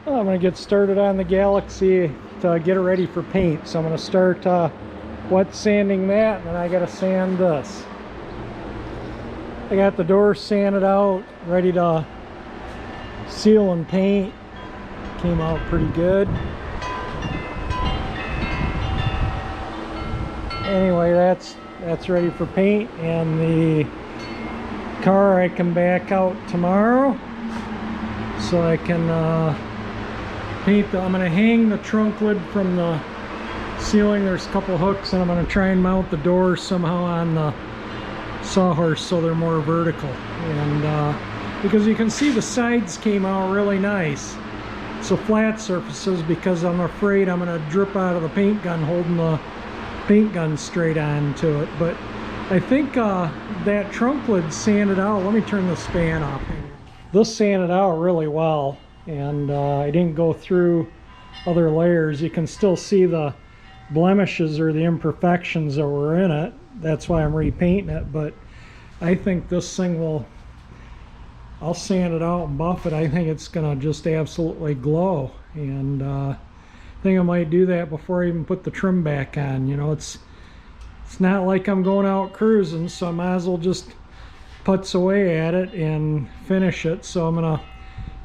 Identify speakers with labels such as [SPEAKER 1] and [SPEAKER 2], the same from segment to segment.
[SPEAKER 1] Well, I'm going to get started on the Galaxie to get it ready for paint. So I'm going to start wet sanding that, and then I got to sand this. I got the door sanded out, ready to seal and paint. Came out pretty good. Anyway, that's ready for paint, and the car I can back out tomorrow so I can paint I'm going to hang the trunk lid from the ceiling. There's a couple hooks, and I'm going to try and mount the doors somehow on the sawhorse so they're more vertical. And because you can see the sides came out really nice. So flat surfaces, because I'm afraid I'm going to drip out of the paint gun holding the paint gun straight onto it. But I think that trunk lid sanded out. Let me turn the span off. This sanded out really well, and I didn't go through other layers. You can still see the blemishes or the imperfections that were in it. That's why I'm repainting it. But I think this thing will, I'll sand it out and buff it. I think it's gonna just absolutely glow, and I think I might do that before I even put the trim back on. You know, it's not like I'm going out cruising, so I might as well just putz away at it and finish it. So I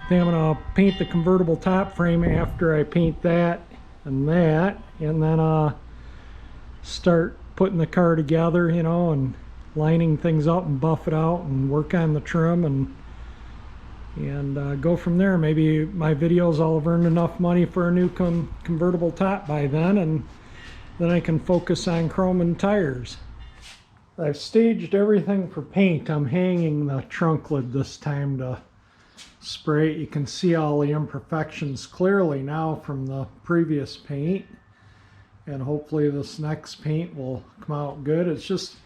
[SPEAKER 1] think I'm gonna paint the convertible top frame after I paint that, and then start putting the car together, you know, and lining things up and buff it out and work on the trim, and go from there. Maybe my videos, I'll have earned enough money for a new convertible top by then, and then I can focus on chrome and tires. I've staged everything for paint. I'm hanging the trunk lid this time to spray it. You can see all the imperfections clearly now from the previous paint, and hopefully this next paint will come out good. It's just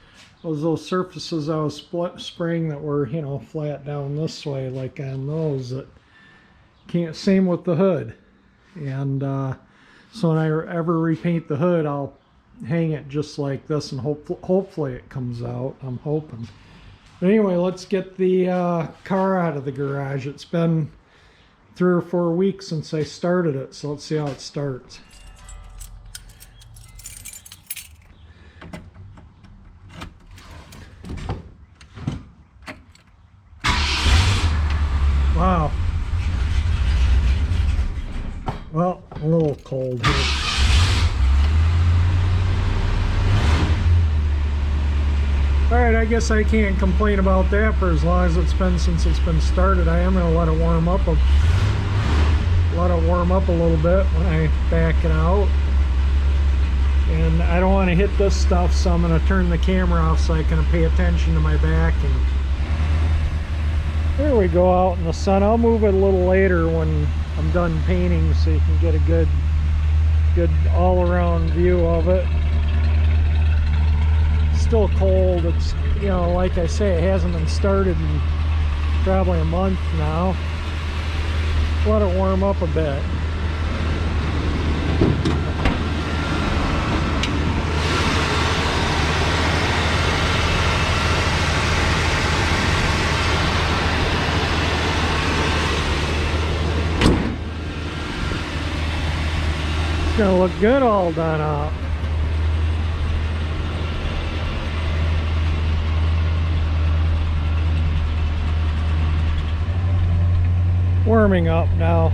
[SPEAKER 1] those surfaces I was spraying that were, you know, flat down this way, like on those, that can't. Same with the hood. And so when I ever repaint the hood, I'll hang it just like this, and hopefully it comes out. I'm hoping. But anyway, let's get the car out of the garage. It's been 3 or 4 weeks since I started it, so let's see how it starts. Wow. Well, a little cold here. Alright, I guess I can't complain about that for as long as it's been since it's been started. I am going to let it warm up a little bit when I back it out. And I don't want to hit this stuff, so I'm going to turn the camera off so I can pay attention to my back. And there we go, out in the sun. I'll move it a little later when I'm done painting so you can get a good all-around view of it. Still cold. It's, you know, like I say, it hasn't been started in probably a month now. Let it warm up a bit. It's gonna look good all done up. Warming up now.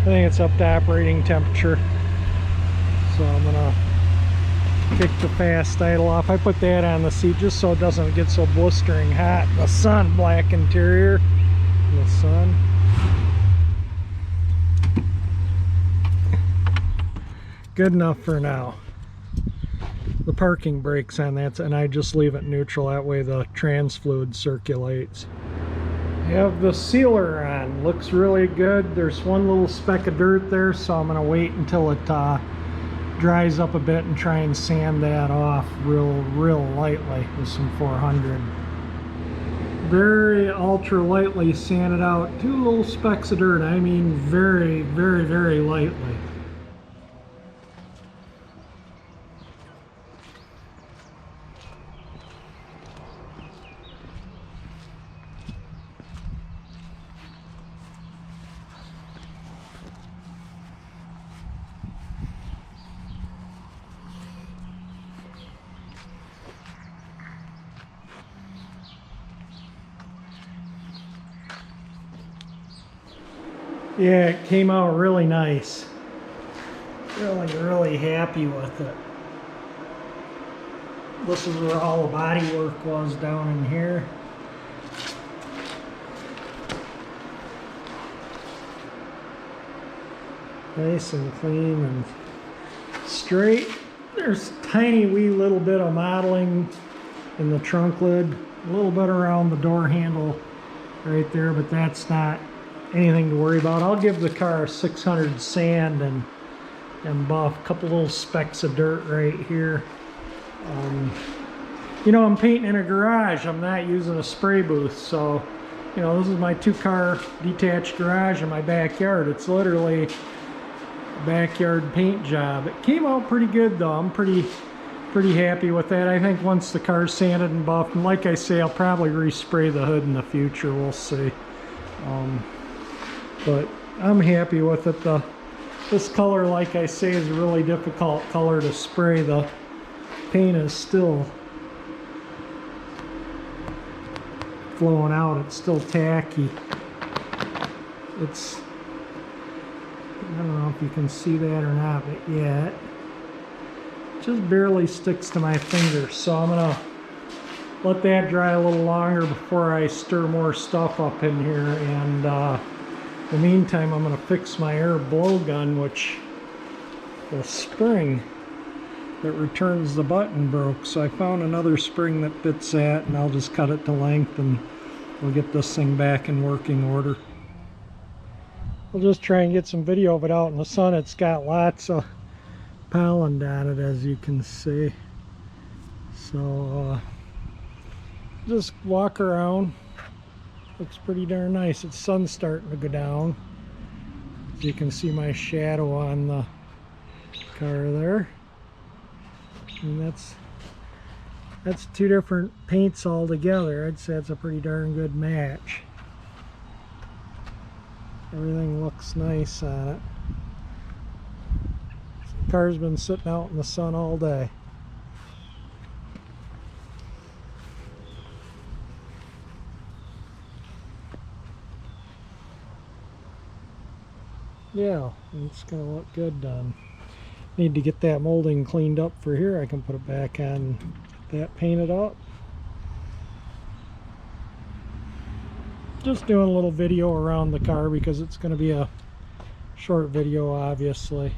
[SPEAKER 1] I think it's up to operating temperature. So I'm gonna kick the fast idle off. I put that on the seat just so it doesn't get so blistering hot. The sun, black interior in the sun. Good enough for now. The parking brake's on that, and I just leave it neutral. That way the trans fluid circulates. I have the sealer on. Looks really good. There's one little speck of dirt there, so I'm going to wait until it dries up a bit and try and sand that off real lightly with some 400. Very ultra lightly sanded out. 2 little specks of dirt. I mean very lightly. Yeah, it came out really nice. Really happy with it. This is where all the body work was, down in here. Nice and clean and straight. There's a tiny wee little bit of modeling in the trunk lid, a little bit around the door handle right there, but that's not anything to worry about. I'll give the car a 600 sand and buff, a couple little specks of dirt right here. You know, I'm painting in a garage. I'm not using a spray booth, so you know, this is my 2-car detached garage in my backyard. It's literally a backyard paint job. It came out pretty good though. I'm pretty happy with that. I think once the car's sanded and buffed, and like I say, I'll probably respray the hood in the future. We'll see. But I'm happy with it. This color, like I say, is a really difficult color to spray. The paint is still flowing out. It's still tacky. It's, I don't know if you can see that or not, but yeah, it just barely sticks to my finger. So I'm gonna let that dry a little longer before I stir more stuff up in here. And in the meantime, I'm gonna fix my air blowgun, which the spring that returns the button broke. So I found another spring that fits that, and I'll just cut it to length and we'll get this thing back in working order. I'll just try and get some video of it out in the sun. It's got lots of pollen on it, as you can see. So just walk around. Looks pretty darn nice. It's sun's starting to go down. As you can see my shadow on the car there. And that's 2 different paints all together. I'd say it's a pretty darn good match. Everything looks nice on it. The car's been sitting out in the sun all day. Yeah, it's gonna look good done. Need to get that molding cleaned up for here. I can put it back on, get that painted up. Just doing a little video around the car because it's going to be a short video, obviously.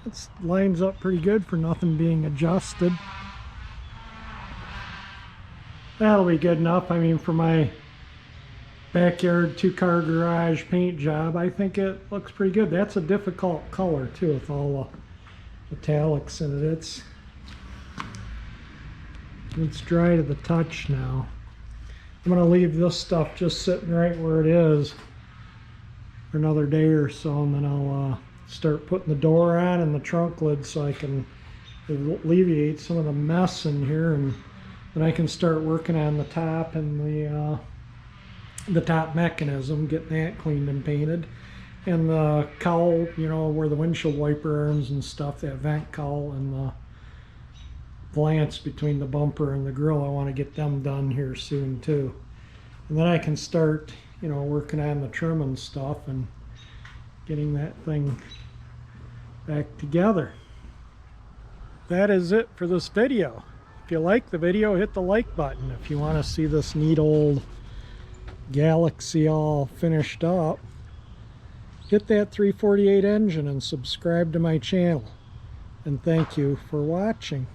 [SPEAKER 1] It lines up pretty good for nothing being adjusted. That'll be good enough. I mean, for my backyard 2-car garage paint job, I think it looks pretty good. That's a difficult color too, with all the metallics in it. It's dry to the touch now. I'm going to leave this stuff just sitting right where it is for another day or so, and then I'll start putting the door on and the trunk lid so I can alleviate some of the mess in here, and then I can start working on the top and the top mechanism, getting that cleaned and painted, and the cowl, you know, where the windshield wiper arms and stuff, that vent cowl and the glance between the bumper and the grill, I want to get them done here soon too. And then I can start, you know, working on the trim and stuff and getting that thing back together. That is it for this video. If you like the video, hit the like button. If you want to see this neat old Galaxie all finished up, hit that 348 engine and subscribe to my channel. And thank you for watching.